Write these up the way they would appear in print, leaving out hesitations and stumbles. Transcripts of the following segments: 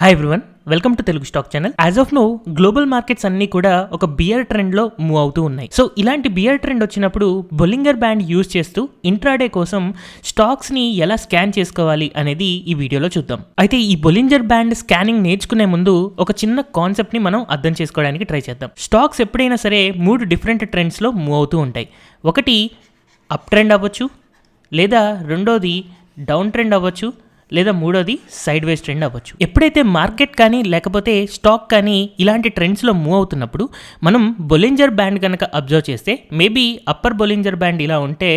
Hi everyone, welcome to Telugu stock channel. As of now global markets అన్ని కూడా ఒక beer trend లో move అవుతూ ఉన్నాయి. సో ఇలాంటి బియర్ ట్రెండ్ వచ్చినప్పుడు బొలింగర్ బ్యాండ్ యూజ్ చేస్తూ ఇంట్రాడే కోసం స్టాక్స్ ని ఎలా స్కాన్ చేసుకోవాలి అనేది ఈ వీడియోలో చూద్దాం. అయితే ఈ బొలింజర్ బ్యాండ్ స్కానింగ్ నేర్చుకునే ముందు ఒక చిన్న కాన్సెప్ట్ ని మనం అర్థం చేసుకోవడానికి ట్రై చేద్దాం. స్టాక్స్ ఎప్పుడైనా సరే 3 డిఫరెంట్ ట్రెండ్స్ లో మూవ్ అవుతూ ఉంటాయి. ఒకటి అప్ ట్రెండ్ అవ్వచ్చు, లేదా రెండోది డౌన్ ట్రెండ్ అవ్వచ్చు, లేదా మూడోది సైడ్ వేస్ ట్రెండ్ అవ్వచ్చు. ఎప్పుడైతే మార్కెట్ కానీ లేకపోతే స్టాక్ కానీ ఇలాంటి ట్రెండ్స్లో మూవ్ అవుతున్నప్పుడు మనం బొలింజర్ బ్యాండ్ కనుక అబ్జర్వ్ చేస్తే మేబీ అప్పర్ బొలింజర్ బ్యాండ్ ఇలా ఉంటే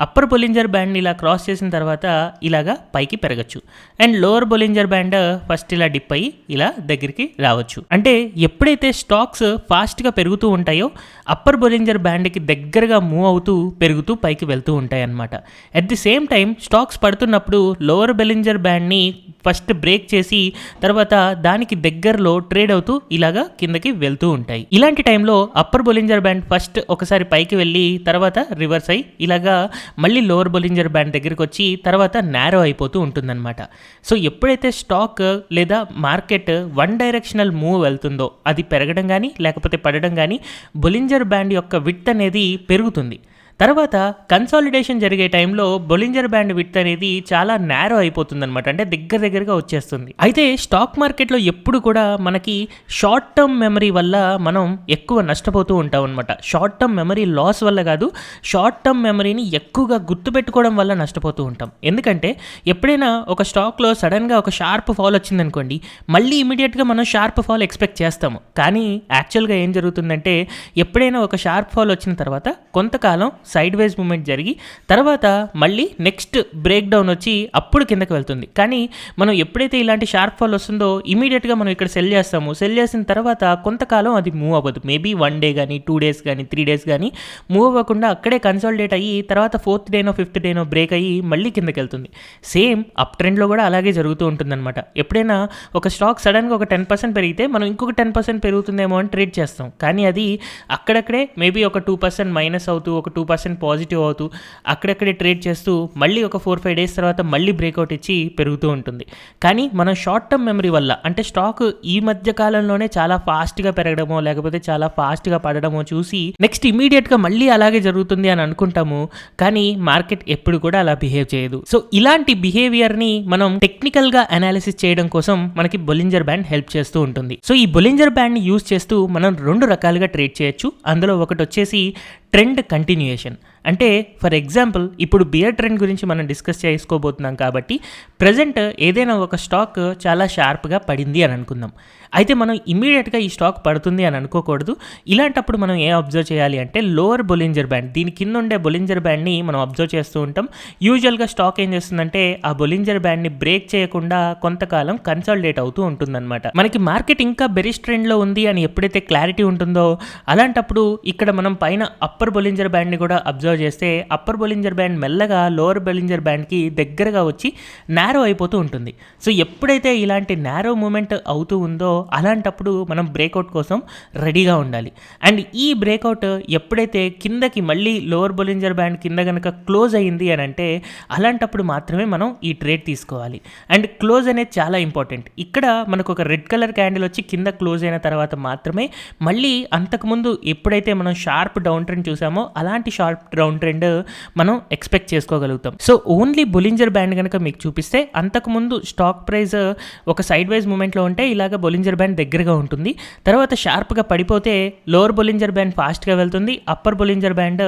అప్పర్ బొలింజర్ బ్యాండ్ ఇలా క్రాస్ చేసిన తర్వాత ఇలాగా పైకి పెరగచ్చు. And lower Bollinger band first ఇలా డిప్ అయ్యి ఇలా దగ్గరికి రావచ్చు. అంటే ఎప్పుడైతే స్టాక్స్ ఫాస్ట్గా పెరుగుతూ ఉంటాయో అప్పర్ బొలింజర్ బ్యాండ్కి దగ్గరగా మూవ్ అవుతూ పెరుగుతూ పైకి వెళ్తూ ఉంటాయి అన్నమాట. At the same time stocks పడుతున్నప్పుడు లోవర్ బొలింజర్ బ్యాండ్ని ఫస్ట్ బ్రేక్ చేసి తర్వాత దానికి దగ్గరలో ట్రేడ్ అవుతూ ఇలాగా కిందకి వెళ్తూ ఉంటాయి. ఇలాంటి టైంలో అప్పర్ బొలింజర్ బ్యాండ్ ఫస్ట్ ఒకసారి పైకి వెళ్ళి తర్వాత రివర్స్ అయ్యి ఇలాగా మళ్ళీ లోవర్ బొలింజర్ బ్యాండ్ దగ్గరికి వచ్చి తర్వాత నారో అయిపోతూ ఉంటుందన్నమాట. సో ఎప్పుడైతే స్టాక్ లేదా మార్కెట్ వన్ డైరెక్షనల్ మూవ్ వెళ్తుందో అది పెరగడం కానీ లేకపోతే పడడం కానీ బొలింజర్ బ్యాండ్ యొక్క విడ్త్ అనేది పెరుగుతుంది. తర్వాత కన్సాలిడేషన్ జరిగే టైంలో బొలింజర్ బ్యాండ్ విడ్త్ అనేది చాలా నేరో అయిపోతుందన్నమాట. అంటే దగ్గరగా వచ్చేస్తుంది. అయితే స్టాక్ మార్కెట్లో ఎప్పుడు కూడా మనకి షార్ట్ టర్మ్ మెమరీ వల్ల మనం ఎక్కువ నష్టపోతూ ఉంటాం అనమాట. షార్ట్ టర్మ్ మెమరీ లాస్ వల్ల కాదు, షార్ట్ టర్మ్ మెమరీని ఎక్కువగా గుర్తుపెట్టుకోవడం వల్ల నష్టపోతూ ఉంటాం. ఎందుకంటే ఎప్పుడైనా ఒక స్టాక్లో సడన్గా ఒక షార్ప్ ఫాల్ వచ్చిందనుకోండి, మళ్ళీ ఇమీడియట్గా మనం షార్ప్ ఫాల్ ఎక్స్పెక్ట్ చేస్తాము. కానీ యాక్చువల్గా ఏం జరుగుతుందంటే ఎప్పుడైనా ఒక షార్ప్ ఫాల్ వచ్చిన తర్వాత కొంతకాలం సైడ్ వేస్ మూమెంట్ జరిగి తర్వాత మళ్ళీ నెక్స్ట్ బ్రేక్ డౌన్ వచ్చి అప్పుడు కిందకి వెళ్తుంది. కానీ మనం ఎప్పుడైతే ఇలాంటి షార్ప్ ఫాల్ వస్తుందో ఇమీడియట్గా మనం ఇక్కడ సెల్ చేస్తాము. సెల్ చేసిన తర్వాత కొంతకాలం అది మూవ్ అవ్వదు. మేబీ 1 డే కానీ 2 డేస్ కానీ 3 డేస్ కానీ మూవ్ అవ్వకుండా అక్కడే కన్సాలిడేట్ అయ్యి తర్వాత 4th డేనో 5th డేనో బ్రేక్ అయ్యి మళ్ళీ కిందకి వెళ్తుంది. సేమ్ అప్ ట్రెండ్లో కూడా అలాగే జరుగుతూ ఉంటుందన్నమాట. ఎప్పుడైనా ఒక స్టాక్ సడన్గా ఒక 10% పెరిగితే మనం ఇంకొక 10% పెరుగుతుందేమో అని ట్రేడ్ చేస్తాం. కానీ అది అక్కడక్కడే మేబీ ఒక 2% మైనస్ అవుతూ ఒక 2% పాజిటివ్ అవుతూ అక్కడక్కడే ట్రేడ్ చేస్తూ మళ్ళీ ఒక 4-5 డేస్ తర్వాత మళ్ళీ బ్రేక్అవుట్ ఇచ్చి పెరుగుతూ ఉంటుంది. కానీ మనం షార్ట్ టర్మ్ మెమరీ వల్ల అంటే స్టాక్ ఈ మధ్య కాలంలోనే చాలా ఫాస్ట్గా పెరగడమో లేకపోతే చాలా ఫాస్ట్గా పడడమో చూసి నెక్స్ట్ ఇమీడియట్గా మళ్ళీ అలాగే జరుగుతుంది అని అనుకుంటాము. కానీ మార్కెట్ ఎప్పుడు కూడా అలా బిహేవ్ చేయదు. సో ఇలాంటి బిహేవియర్ని మనం టెక్నికల్గా అనాలిసిస్ చేయడం కోసం మనకి బొలింజర్ బ్యాండ్ హెల్ప్ చేస్తూ ఉంటుంది. సో ఈ బొలింజర్ బ్యాండ్ని యూజ్ చేస్తూ మనం 2 రకాలుగా ట్రేడ్ చేయొచ్చు. అందులో ఒకటి వచ్చేసి ట్రెండ్ కంటిన్యూయేషన్. అంటే ఫర్ ఎగ్జాంపుల్ ఇప్పుడు బియర్ ట్రెండ్ గురించి మనం డిస్కస్ చేసుకోబోతున్నాం కాబట్టి ప్రజెంట్ ఏదైనా ఒక స్టాక్ చాలా షార్ప్గా పడింది అని అనుకుందాం. అయితే మనం ఇమీడియట్గా ఈ స్టాక్ పడుతుంది అని అనుకోకూడదు. ఇలాంటప్పుడు మనం ఏం అబ్జర్వ్ చేయాలి అంటే లోవర్ బొలింజర్ బ్యాండ్, దీని కింద ఉండే బొలింజర్ బ్యాండ్ని మనం అబ్జర్వ్ చేస్తూ ఉంటాం. యూజువల్గా స్టాక్ ఏం చేస్తుందంటే ఆ బొలింజర్ బ్యాండ్ని బ్రేక్ చేయకుండా కొంతకాలం కన్సాలిడేట్ అవుతూ ఉంటుందన్నమాట. మనకి మార్కెట్ ఇంకా బెరిష్ ట్రెండ్లో ఉంది అని ఎప్పుడైతే క్లారిటీ ఉంటుందో అలాంటప్పుడు ఇక్కడ మనం పైన అప్పర్ బొలింజర్ బ్యాండ్ని కూడా అబ్జర్వ్ చేస్తే అప్పర్ బొలింజర్ బ్యాండ్ మెల్లగా లోవర్ బొలింజర్ బ్యాండ్కి దగ్గరగా వచ్చి నారో అయిపోతూ ఉంటుంది. సో ఎప్పుడైతే ఇలాంటి నారో మూమెంట్ అవుతూ ఉందో అలాంటప్పుడు మనం బ్రేక్అవుట్ కోసం రెడీగా ఉండాలి. అండ్ ఈ బ్రేక్అవుట్ ఎప్పుడైతే కిందకి మళ్ళీ లోవర్ బొలింజర్ బ్యాండ్ కింద కనుక క్లోజ్ అయ్యింది అని అంటే అలాంటప్పుడు మాత్రమే మనం ఈ ట్రేడ్ తీసుకోవాలి. అండ్ క్లోజ్ అనేది చాలా ఇంపార్టెంట్. ఇక్కడ మనకు ఒక రెడ్ కలర్ క్యాండిల్ వచ్చి కింద క్లోజ్ అయిన తర్వాత మాత్రమే మళ్ళీ అంతకుముందు ఎప్పుడైతే మనం షార్ప్ డౌన్ ట్రెండ్ చూసామో అలాంటి షార్ప్ డౌన్ ట్రెండ్ మనం ఎక్స్పెక్ట్ చేసుకోగలుగుతాం. సో ఓన్లీ బొలింజర్ బ్యాండ్ కనుక మీకు చూపిస్తే అంతకుముందు స్టాక్ ప్రైస్ ఒక సైడ్ వైజ్ మూమెంట్లో ఉంటే ఇలాగ బొలింజర్ బ్యాండ్ దగ్గరగా ఉంటుంది. తర్వాత షార్ప్గా పడిపోతే లోవర్ బొలింజర్ బ్యాండ్ ఫాస్ట్గా వెళ్తుంది, అప్పర్ బొలింజర్ బ్యాండ్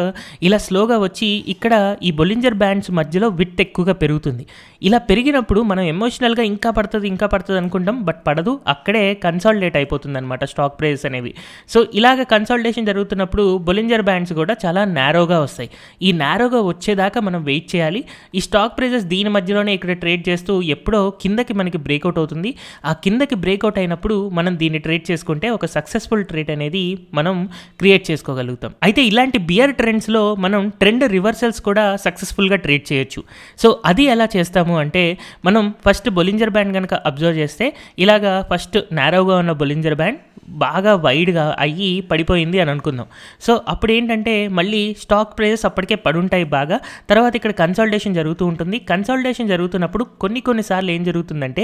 ఇలా స్లోగా వచ్చి ఇక్కడ ఈ బొలింజర్ బ్యాండ్స్ మధ్యలో విడ్త్ ఎక్కువగా పెరుగుతుంది. ఇలా పెరిగినప్పుడు మనం ఎమోషనల్గా ఇంకా పడుతుంది అనుకుంటాం, బట్ పడదు, అక్కడే కన్సాలిడేట్ అయిపోతుంది అనమాట స్టాక్ ప్రైస్ అనేవి. సో ఇలాగ కన్సాలిడేషన్ జరుగుతున్నప్పుడు బొలింజర్ బ్యాండ్స్ కూడా చాలా నేరోగా వస్తాయి. ఈ నేరోగా వచ్చేదాకా మనం వెయిట్ చేయాలి. ఈ స్టాక్ ప్రైజెస్ దీని మధ్యలోనే ఇక్కడ ట్రేడ్ చేస్తూ ఎప్పుడో కిందకి మనకి బ్రేక్అవుట్ అవుతుంది. ఆ కిందకి బ్రేక్అవుట్ అయినప్పుడు మనం దీన్ని ట్రేడ్ చేసుకుంటే ఒక సక్సెస్ఫుల్ ట్రేడ్ అనేది మనం క్రియేట్ చేసుకోగలుగుతాం. అయితే ఇలాంటి బియర్ ట్రెండ్స్లో మనం ట్రెండ్ రివర్సల్స్ కూడా సక్సెస్ఫుల్గా ట్రేడ్ చేయొచ్చు. సో అది ఎలా చేస్తాము అంటే మనం ఫస్ట్ బొలింజర్ బ్యాండ్ కనుక అబ్జర్వ్ చేస్తే ఇలాగా ఫస్ట్ నేరోగా ఉన్న బొలింజర్ బ్యాండ్ బాగా వైడ్గా అయ్యి పడిపోయింది అని అనుకుందాం. సో అప్పుడు ఏంటంటే మళ్ళీ స్టాక్ ప్రైస్ ప్రైజెస్ అప్పటికే పడుంటాయి బాగా. తర్వాత ఇక్కడ కన్సాలిడేషన్ జరుగుతూ ఉంటుంది. కన్సాలిడేషన్ జరుగుతున్నప్పుడు కొన్నిసార్లు ఏం జరుగుతుందంటే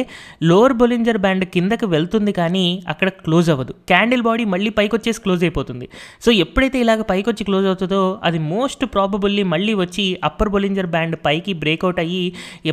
లోవర్ బొలింజర్ బ్యాండ్ కిందకి వెళ్తుంది కానీ అక్కడ క్లోజ్ అవ్వదు. క్యాండిల్ బాడీ మళ్ళీ పైకి వచ్చేసి క్లోజ్ అయిపోతుంది. సో ఎప్పుడైతే ఇలాగ పైకి వచ్చి క్లోజ్ అవుతుందో అది మోస్ట్ ప్రాబబుల్లీ మళ్ళీ వచ్చి అప్పర్ బొలింజర్ బ్యాండ్ పైకి బ్రేక్అవుట్ అయ్యి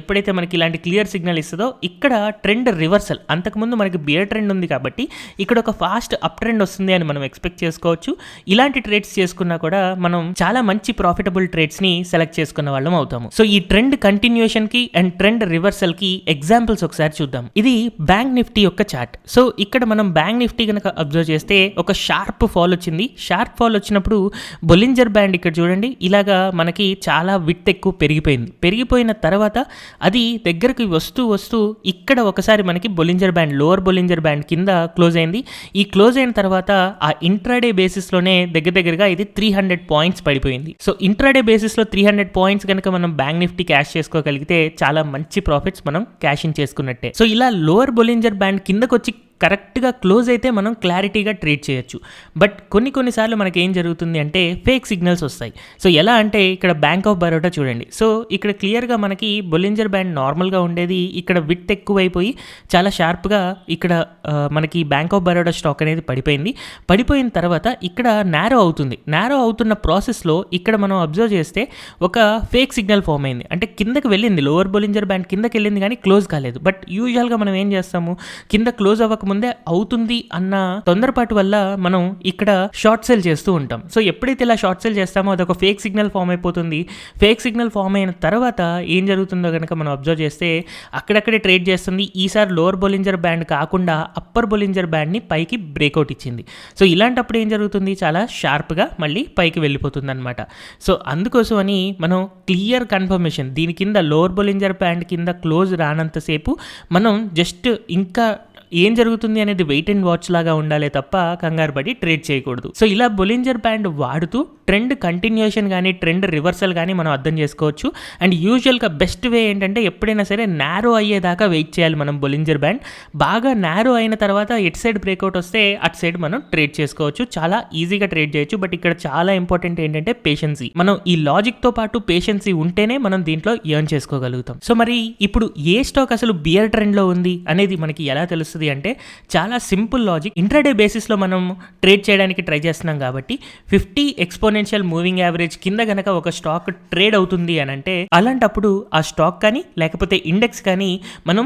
ఎప్పుడైతే మనకి ఇలాంటి క్లియర్ సిగ్నల్ ఇస్తుందో ఇక్కడ ట్రెండ్ రివర్సల్. అంతకుముందు మనకి బియర్ ట్రెండ్ ఉంది కాబట్టి ఇక్కడ ఒక ఫాస్ట్ అప్ ట్రెండ్ వస్తుంది అని మనం ఎక్స్పెక్ట్ చేసుకోవచ్చు. ఇలాంటి ట్రేడ్స్ చేసుకున్నా కూడా మనం చాలా మంచి ప్రాఫిటబుల్ ట్రేడ్స్ని సెలెక్ట్ చేసుకున్న వాళ్ళం అవుతాము. సో ఈ ట్రెండ్ కంటిన్యూషన్కి అండ్ ట్రెండ్ రివర్సల్కి ఎగ్జాంపుల్స్ ఒకసారి చూద్దాం. ఇది బ్యాంక్ నిఫ్టీ యొక్క చార్ట్. సో ఇక్కడ మనం బ్యాంక్ నిఫ్టీ కనుక అబ్జర్వ్ చేస్తే ఒక షార్ప్ ఫాల్ వచ్చింది. షార్ప్ ఫాల్ వచ్చినప్పుడు బొలింజర్ బ్యాండ్ ఇక్కడ చూడండి ఇలాగా మనకి చాలా విడ్త్ ఎక్కువ పెరిగిపోయిన తర్వాత అది దగ్గరికి వస్తూ ఇక్కడ ఒకసారి మనకి Bollinger band lower Bollinger band కింద క్లోజ్ అయింది. ఈ క్లోజ్ అయిన తర్వాత ఆ ఇంట్రాడే బేసిస్లోనే దగ్గరగా ఇది 300 పాయింట్స్ పడిపోయింది. సో ఇంట్రాడే బేసిస్లో 300 పాయింట్స్ కనుక మనం బ్యాంక్ నిఫ్టీ క్యాష్ చేసుకోగలిగితే చాలా మంచి ప్రాఫిట్స్ మనం క్యాష్ ఇన్ చేసుకున్నట్టే. సో ఇలా లోవర్ బొలింజర్ బ్యాండ్ కిందకు వచ్చి కరెక్ట్గా క్లోజ్ అయితే మనం క్లారిటీగా ట్రేడ్ చేయొచ్చు. బట్ కొన్నిసార్లు మనకి ఏం జరుగుతుంది అంటే ఫేక్ సిగ్నల్స్ వస్తాయి. సో ఎలా అంటే ఇక్కడ బ్యాంక్ ఆఫ్ బరోడా చూడండి. సో ఇక్కడ క్లియర్గా మనకి బొలింజర్ బ్యాండ్ నార్మల్గా ఉండేది ఇక్కడ విడ్త్ ఎక్కువైపోయి చాలా షార్ప్గా ఇక్కడ మనకి బ్యాంక్ ఆఫ్ బరోడా స్టాక్ అనేది పడిపోయిన తర్వాత ఇక్కడ నారో అవుతున్న ప్రాసెస్లో ఇక్కడ మనం అబ్జర్వ్ చేస్తే ఒక ఫేక్ సిగ్నల్ ఫామ్ అయింది. అంటే కిందకి వెళ్ళింది, లోవర్ బొలింజర్ బ్యాండ్ కిందకి వెళ్ళింది కానీ క్లోజ్ కాలేదు. బట్ యూజువల్గా మనం ఏం చేస్తాము, కింద క్లోజ్ అవ్వక ముందే అవుతుంది అన్న తొందరపాటు వల్ల మనం ఇక్కడ షార్ట్ సెల్ చేస్తూ ఉంటాం. సో ఎప్పుడైతే ఇలా షార్ట్ సెల్ చేస్తామో అదొక ఫేక్ సిగ్నల్ ఫామ్ అయిపోతుంది. ఫేక్ సిగ్నల్ ఫామ్ అయిన తర్వాత ఏం జరుగుతుందో కనుక మనం అబ్జర్వ్ చేస్తే అక్కడక్కడే ట్రేడ్ చేస్తుంది. ఈసారి లోవర్ బొలింజర్ బ్యాండ్ కాకుండా అప్పర్ బొలింజర్ బ్యాండ్ని పైకి బ్రేక్అవుట్ ఇచ్చింది. సో ఇలాంటప్పుడు ఏం జరుగుతుంది, చాలా షార్ప్గా మళ్ళీ పైకి వెళ్ళిపోతుంది అనమాట. సో అందుకోసం అని మనం క్లియర్ కన్ఫర్మేషన్ దీని కింద లోవర్ బొలింజర్ బ్యాండ్ కింద క్లోజ్ రానంతసేపు మనం జస్ట్ ఇంకా ఏం జరుగుతుంది అనేది వెయిట్ అండ్ వాచ్ లాగా ఉండాలి తప్ప కంగారు పడి ట్రేడ్ చేయకూడదు. సో ఇలా బొలింజర్ బ్యాండ్ వాడుతూ ట్రెండ్ కంటిన్యూషన్ కానీ ట్రెండ్ రివర్సల్ కానీ మనం అర్థం చేసుకోవచ్చు. అండ్ యూజువల్గా బెస్ట్ వే ఏంటంటే ఎప్పుడైనా సరే నారో అయ్యేదాకా వెయిట్ చేయాలి మనం. బొలింజర్ బ్యాండ్ బాగా నారో అయిన తర్వాత ఎట్ సైడ్ బ్రేక్అవుట్ వస్తే అటు సైడ్ మనం ట్రేడ్ చేసుకోవచ్చు, చాలా ఈజీగా ట్రేడ్ చేయొచ్చు. బట్ ఇక్కడ చాలా ఇంపార్టెంట్ ఏంటంటే పేషెన్సీ. మనం ఈ లాజిక్తో పాటు పేషెన్సీ ఉంటేనే మనం దీంట్లో ఎర్న్ చేసుకోగలుగుతాం. సో మరి ఇప్పుడు ఏ స్టాక్ అసలు బియర్ ట్రెండ్లో ఉంది అనేది మనకి ఎలా తెలుస్తుంది అంటే చాలా సింపుల్ లాజిక్. ఇంట్రాడే బేసిస్లో మనం ట్రేడ్ చేయడానికి ట్రై చేస్తున్నాం కాబట్టి 50 ఎక్స్పోనెన్షియల్ మూవింగ్ యావరేజ్ కింద గనక ఒక స్టాక్ ట్రేడ్ అవుతుంది అని అంటే అలాంటప్పుడు ఆ స్టాక్ కానీ లేకపోతే ఇండెక్స్ కానీ మనం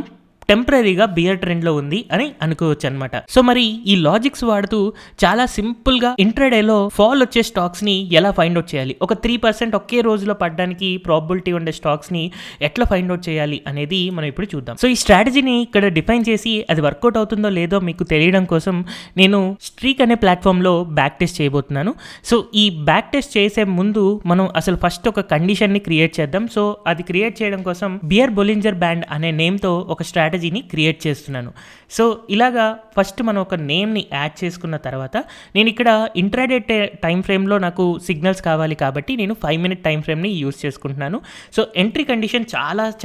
టెంపరీగా బియర్ ట్రెండ్లో ఉంది అని అనుకోవచ్చు అనమాట. సో మరి ఈ లాజిక్స్ వాడుతూ చాలా సింపుల్గా ఇంట్రాడేలో ఫాల్ వచ్చే స్టాక్స్ని ఎలా ఫైండ్ అవుట్ చేయాలి, ఒక 3% ఒకే రోజులో పడడానికి ప్రాబిలిటీ ఉండే స్టాక్స్ని ఎట్లా ఫైండ్ అవుట్ చేయాలి అనేది మనం ఇప్పుడు చూద్దాం. సో ఈ స్ట్రాటజీని ఇక్కడ డిఫైన్ చేసి అది వర్కౌట్ అవుతుందో లేదో మీకు తెలియడం కోసం నేను స్ట్రీక్ అనే ప్లాట్ఫామ్లో బ్యాక్ టెస్ట్ చేయబోతున్నాను. సో ఈ బ్యాక్ టెస్ట్ చేసే ముందు మనం అసలు ఫస్ట్ ఒక కండిషన్ని క్రియేట్ చేద్దాం. సో అది క్రియేట్ చేయడం కోసం బియర్ బొలింజర్ బ్యాండ్ అనే నేమ్తో ఒక స్ట్రాటజీని క్రియేట్ చేస్తున్నాను. సో ఇలాగా ఫస్ట్ మనం ఒక నేమ్ని యాడ్ చేసుకున్న తర్వాత నేను ఇక్కడ ఇంట్రాడే టైం ఫ్రేమ్లో నాకు సిగ్నల్స్ కావాలి కాబట్టి నేను 5 minute టైం ఫ్రేమ్ని యూజ్ చేసుకుంటున్నాను. సో ఎంట్రీ కండిషన్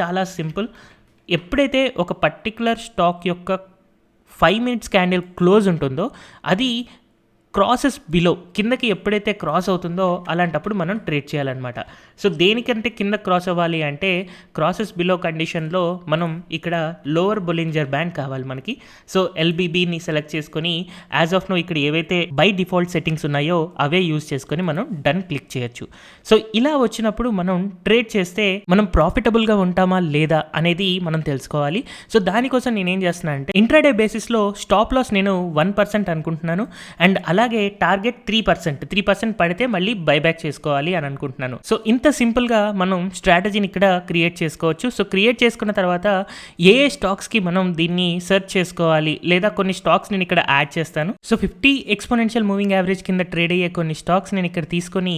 చాలా సింపుల్. ఎప్పుడైతే ఒక పర్టికులర్ స్టాక్ యొక్క 5 minutes క్యాండిల్ క్లోజ్ ఉంటుందో అది క్రాసెస్ బిలో కిందకి ఎప్పుడైతే క్రాస్ అవుతుందో అలాంటప్పుడు మనం ట్రేడ్ చేయాలన్నమాట. సో దేనికంటే కింద క్రాస్ అవ్వాలి అంటే క్రాసెస్ బిలో కండిషన్లో మనం ఇక్కడ లోవర్ బొలింజర్ బ్యాండ్ కావాలి మనకి. సో ఎల్బీబీని సెలెక్ట్ చేసుకొని యాజ్ ఆఫ్ నో ఇక్కడ ఏవైతే బై డిఫాల్ట్ సెట్టింగ్స్ ఉన్నాయో అవే యూజ్ చేసుకొని మనం డన్ క్లిక్ చేయొచ్చు. సో ఇలా వచ్చినప్పుడు మనం ట్రేడ్ చేస్తే మనం ప్రాఫిటబుల్గా ఉంటామా లేదా అనేది మనం తెలుసుకోవాలి. సో దానికోసం నేనేం చేస్తున్నా అంటే ఇంట్రాడే బేసిస్లో స్టాప్ లాస్ నేను 1% అనుకుంటున్నాను. అండ్ అలాగే టార్గెట్ 3% పడితే మళ్ళీ బైబ్యాక్ చేసుకోవాలి అని అనుకుంటున్నాను. సో ఇంత సింపుల్గా మనం స్ట్రాటజీని ఇక్కడ క్రియేట్ చేసుకోవచ్చు. సో క్రియేట్ చేసుకున్న తర్వాత ఏ స్టాక్స్కి మనం దీన్ని సెర్చ్ చేసుకోవాలి లేదా కొన్ని స్టాక్స్ నేను ఇక్కడ యాడ్ చేస్తాను. సో 50 ఎక్స్పోనెన్షియల్ మూవింగ్ యావరేజ్ కింద ట్రేడ్ అయ్యే కొన్ని స్టాక్స్ నేను ఇక్కడ తీసుకొని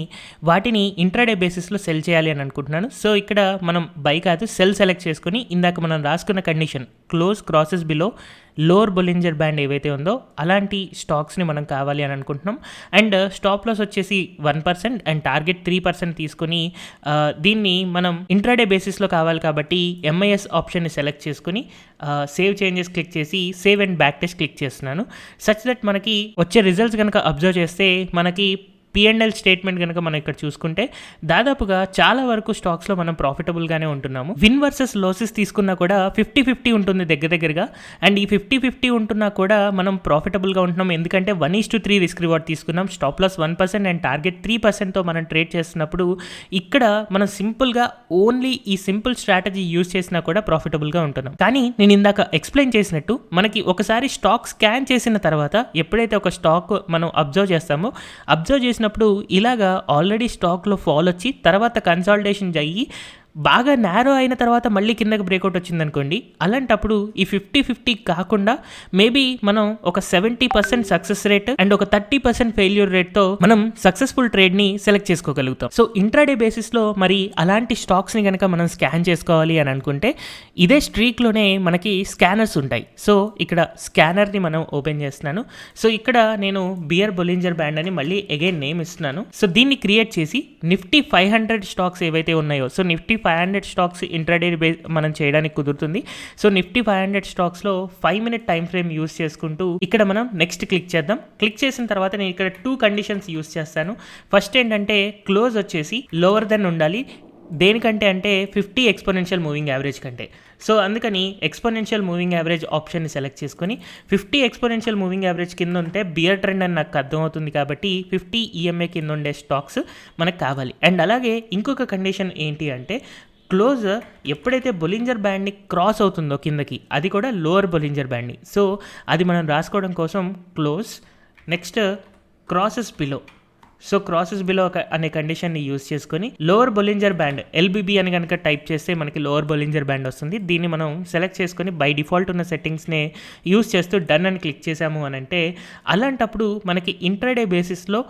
వాటిని ఇంట్రాడే బేసిస్లో సెల్ చేయాలి అని అనుకుంటున్నాను. సో ఇక్కడ మనం బై కాదు సెల్ సెలెక్ట్ చేసుకొని ఇందాక మనం రాసుకున్న condition close crosses below lower Bollinger band ఏవైతే ఉందో అలాంటి స్టాక్స్ని మనం కావాలి అని అనుకుంటున్నాం. అండ్ స్టాప్ లాస్ వచ్చేసి 1% అండ్ టార్గెట్ 3% తీసుకొని దీన్ని మనం ఇంట్రాడే బేసిస్లో కావాలి కాబట్టి ఎంఐఎస్ ఆప్షన్ని సెలెక్ట్ చేసుకొని సేవ్ చేంజెస్ క్లిక్ చేసి save and back test click చేస్తున్నాను. సచ్ దట్ మనకి వచ్చే రిజల్ట్స్ కనుక అబ్జర్వ్ చేస్తే మనకి P&L స్టేట్మెంట్ కనుక మనం ఇక్కడ చూసుకుంటే దాదాపుగా చాలా వరకు స్టాక్స్లో మనం ప్రాఫిటబుల్గానే ఉంటున్నాము. విన్ వర్సెస్ లాసెస్ తీసుకున్నా కూడా 50-50 ఉంటుంది దగ్గరగా. అండ్ ఈ 50-50 ఉంటున్నా కూడా మనం ప్రాఫిటబుల్గా ఉంటున్నాం. ఎందుకంటే 1:3 రిస్క్ రివార్డ్ తీసుకున్నాం. స్టాప్ లాస్ 1% అండ్ టార్గెట్ 3%తో మనం ట్రేడ్ చేస్తున్నప్పుడు ఇక్కడ మనం సింపుల్గా ఓన్లీ ఈ సింపుల్ స్ట్రాటజీ యూజ్ చేసినా కూడా ప్రాఫిటబుల్గా ఉంటున్నాం. కానీ నేను ఇందాక ఎక్స్ప్లెయిన్ చేసినట్టు మనకి ఒకసారి స్టాక్ స్కాన్ చేసిన తర్వాత ఎప్పుడైతే ఒక స్టాక్ మనం అబ్జర్వ్ చేస్తామో అబ్జర్వ్ చేసినప్పుడు ఇలాగా ఆల్రెడీ స్టాక్లో ఫాల్ వచ్చి తర్వాత కన్సాలిడేషన్ అయ్యి బాగా నారో అయిన తర్వాత మళ్ళీ కిందకి బ్రేక్అవుట్ వచ్చిందనుకోండి, అలాంటప్పుడు ఈ 50-50 కాకుండా మేబీ మనం ఒక 70% సక్సెస్ రేట్ అండ్ ఒక 30% ఫెయిల్యూర్ రేట్తో మనం సక్సెస్ఫుల్ ట్రేడ్ని సెలెక్ట్ చేసుకోగలుగుతాం. సో ఇంట్రాడే బేసిస్లో మరి అలాంటి స్టాక్స్ని కనుక మనం స్కాన్ చేసుకోవాలి అని అనుకుంటే ఇదే స్ట్రీక్లోనే మనకి స్కానర్స్ ఉంటాయి. సో ఇక్కడ స్కానర్ని మనం ఓపెన్ చేస్తున్నాను. సో ఇక్కడ నేను బియర్ బొలింజర్ బ్యాండ్ అని మళ్ళీ అగైన్ నేమ్ ఇస్తున్నాను. సో దీన్ని క్రియేట్ చేసి నిఫ్టీ 500 స్టాక్స్ ఏవైతే ఉన్నాయో, సో నిఫ్టీ 500 స్టాక్స్ ఇంట్రాడే మనం చేయడానికి కుదురుతుంది. సో నిఫ్టీ 500 స్టాక్స్లో 5 మినిట్ టైం ఫ్రేమ్ యూస్ చేసుకుంటూ ఇక్కడ మనం నెక్స్ట్ క్లిక్ చేద్దాం. క్లిక్ చేసిన తర్వాత నేను ఇక్కడ 2 కండిషన్స్ యూస్ చేస్తాను. ఫస్ట్ ఏంటంటే క్లోజ్ వచ్చేసి లోవర్ దెన్ ఉండాలి. దేనికంటే అంటే 50 ఎక్స్పోనెన్షియల్ మూవింగ్ యావరేజ్ కంటే. సో అందుకని ఎక్స్పోనెన్షియల్ మూవింగ్ యావరేజ్ ఆప్షన్ని సెలెక్ట్ చేసుకొని 50 ఎక్స్పోనెన్షియల్ మూవింగ్ యావరేజ్ కింద ఉంటే బియర్ ట్రెండ్ అని నాకు అర్థమవుతుంది కాబట్టి 50 EMA కింద ఉండే స్టాక్స్ మనకు కావాలి. అండ్ అలాగే ఇంకొక కండిషన్ ఏంటి అంటే క్లోజ్ ఎప్పుడైతే బొలింజర్ బ్యాండ్ని క్రాస్ అవుతుందో కిందకి, అది కూడా లోవర్ బొలింజర్ బ్యాండ్ని. సో అది మనం రాసుకోవడం కోసం close, next crosses below. So crosses below అనే కండిషన్ని యూజ్ చేసుకొని లోవర్ బొలింజర్ బ్యాండ్ LBB అని కనుక టైప్ చేస్తే మనకి లోవర్ బొలింజర్ బ్యాండ్ వస్తుంది. దీన్ని మనం సెలెక్ట్ చేసుకొని బై డిఫాల్ట్ ఉన్న సెట్టింగ్స్నే యూజ్ చేస్తూ డన్ అని క్లిక్ చేసాము అని అంటే అలాంటప్పుడు మనకి ఇంట్రాడే బేసిస్లో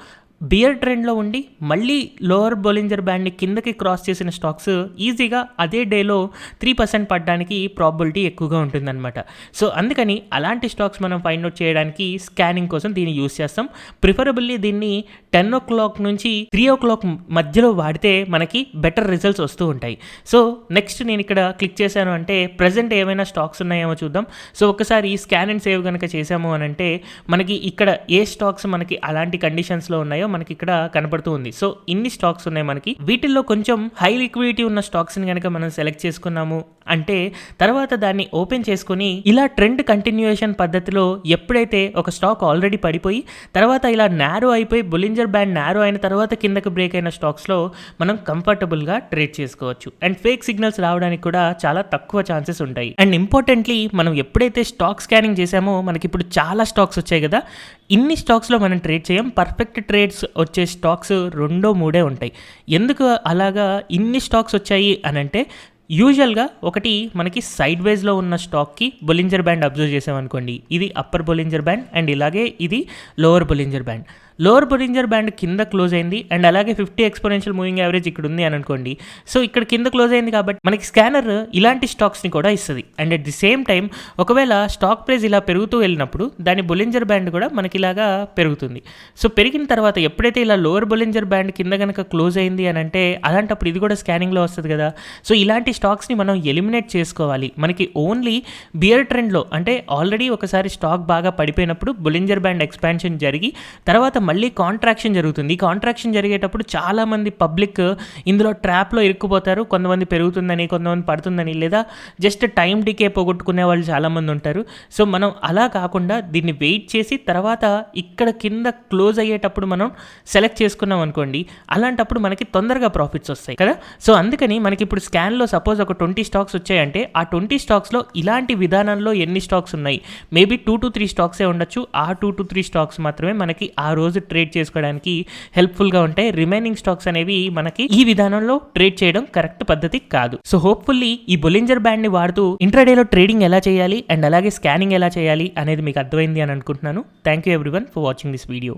బియర్ ట్రెండ్లో ఉండి మళ్ళీ లోవర్ బొలింజర్ బ్యాండ్ని కిందకి క్రాస్ చేసిన స్టాక్స్ ఈజీగా అదే డేలో 3% పడడానికి ప్రాబిలిటీ ఎక్కువగా ఉంటుందన్నమాట. సో అందుకని అలాంటి స్టాక్స్ మనం ఫైండ్ అవుట్ చేయడానికి స్కానింగ్ కోసం దీన్ని యూస్ చేస్తాం. ప్రిఫరబుల్లీ దీన్ని 10 o'clock నుంచి 3 o'clock మధ్యలో వాడితే మనకి బెటర్ రిజల్ట్స్ వస్తూ ఉంటాయి. సో నెక్స్ట్ నేను ఇక్కడ క్లిక్ చేశాను అంటే ప్రజెంట్ ఏమైనా స్టాక్స్ ఉన్నాయేమో చూద్దాం. సో ఒకసారి స్కాన్ అండ్ సేవ్ కనుక చేసాము అని అంటే మనకి ఇక్కడ ఏ స్టాక్స్ మనకి అలాంటి కండిషన్స్లో ఉన్నాయో మనకి ఇక్కడ కనపడుతూ ఉంది. సో ఇన్ని స్టాక్స్ ఉన్నాయి మనకి. వీటిల్లో కొంచెం హై లిక్విడిటీ ఉన్న స్టాక్స్ని కనుక మనం సెలెక్ట్ చేసుకున్నాము అంటే తర్వాత దాన్ని ఓపెన్ చేసుకుని ఇలా ట్రెండ్ కంటిన్యూయేషన్ పద్ధతిలో ఎప్పుడైతే ఒక స్టాక్ ఆల్రెడీ పడిపోయి తర్వాత ఇలా నారో అయిపోయి బొలింజర్ బ్యాండ్ నారో అయిన తర్వాత కిందకు బ్రేక్ అయిన స్టాక్స్లో మనం కంఫర్టబుల్గా ట్రేడ్ చేసుకోవచ్చు. అండ్ ఫేక్ సిగ్నల్స్ రావడానికి కూడా చాలా తక్కువ ఛాన్సెస్ ఉంటాయి. అండ్ ఇంపార్టెంట్లీ మనం ఎప్పుడైతే స్టాక్ స్కానింగ్ చేసామో మనకి ఇప్పుడు చాలా స్టాక్స్ వచ్చాయి కదా, ఇన్ని స్టాక్స్లో మనం ట్రేడ్ చేయం. పర్ఫెక్ట్ ట్రేడ్స్ వచ్చే స్టాక్స్ 2-3 ఉంటాయి. ఎందుకు అలాగా ఇన్ని స్టాక్స్ వచ్చాయి అని అంటే యూజువల్గా ఒకటి మనకి సైడ్ వేస్లో ఉన్న స్టాక్కి బొలింజర్ బ్యాండ్ అబ్జర్వ్ చేసామనుకోండి, ఇది అప్పర్ బొలింజర్ బ్యాండ్ అండ్ ఇలాగే ఇది lower Bollinger band. Lower Bollinger band కింద క్లోజ్ అయింది అండ్ అలాగే 50 ఎక్స్పోనెన్షియల్ మూవింగ్ యావరేజ్ ఇక్కడ ఉంది అని అనుకోండి. సో ఇక్కడ కింద క్లోజ్ అయింది కాబట్టి మనకి స్కానర్ ఇలాంటి స్టాక్స్ని కూడా ఇస్తుంది. And at the same time ఒకవేళ స్టాక్ ప్రైస్ ఇలా పెరుగుతూ వెళ్ళినప్పుడు దాని బొలింజర్ బ్యాండ్ కూడా మనకి ఇలాగా పెరుగుతుంది. సో పెరిగిన తర్వాత ఎప్పుడైతే ఇలా లోవర్ బొలింజర్ బ్యాండ్ కింద కనుక క్లోజ్ అయింది అని అంటే అలాంటప్పుడు ఇది కూడా స్కానింగ్లో వస్తుంది కదా. సో ఇలాంటి స్టాక్స్ని మనం ఎలిమినేట్ చేసుకోవాలి. మనకి ఓన్లీ బియర్ ట్రెండ్లో అంటే ఆల్రెడీ ఒకసారి స్టాక్ బాగా పడిపోయినప్పుడు బొలింజర్ బ్యాండ్ ఎక్స్పాన్షన్ జరిగి తర్వాత మళ్ళీ కాంట్రాక్షన్ జరుగుతుంది. ఈ కాంట్రాక్షన్ జరిగేటప్పుడు చాలామంది పబ్లిక్ ఇందులో ట్రాప్లో ఇరుక్కుపోతారు. కొంతమంది పెరుగుతుందని, కొంతమంది పడుతుందని, లేదా జస్ట్ టైం డికే పోగొట్టుకునే వాళ్ళు చాలామంది ఉంటారు. సో మనం అలా కాకుండా దీన్ని వెయిట్ చేసి తర్వాత ఇక్కడ కింద క్లోజ్ అయ్యేటప్పుడు మనం సెలెక్ట్ చేసుకున్నాం అనుకోండి, అలాంటప్పుడు మనకి తొందరగా ప్రాఫిట్స్ వస్తాయి కదా. సో అందుకని మనకి ఇప్పుడు స్కాన్లో సపోజ్ ఒక 20 స్టాక్స్ వచ్చాయంటే ఆ 20 స్టాక్స్లో ఇలాంటి విధానంలో ఎన్ని స్టాక్స్ ఉన్నాయి, మేబీ 2-3 స్టాక్సే ఉండొచ్చు. ఆ 2-3 స్టాక్స్ మాత్రమే మనకి ఆ రోజు ట్రేడ్ చేసుకోవడానికి హెల్ప్ఫుల్గా ఉంటాయి. రిమైనింగ్ స్టాక్స్ అనేవి మనకి ఈ విధానంలో ట్రేడ్ చేయడం కరెక్ట్ పద్ధతి కాదు. సో హోప్ఫుల్లీ ఈ బొలింజర్ బ్యాండ్ని వాడుతూ ఇంట్రాడేలో ట్రేడింగ్ ఎలా చేయాలి అండ్ అలాగే స్కానింగ్ ఎలా చేయాలి అనేది మీకు అర్థమైంది అని అనుకుంటున్నాను. Thank you everyone for watching this video.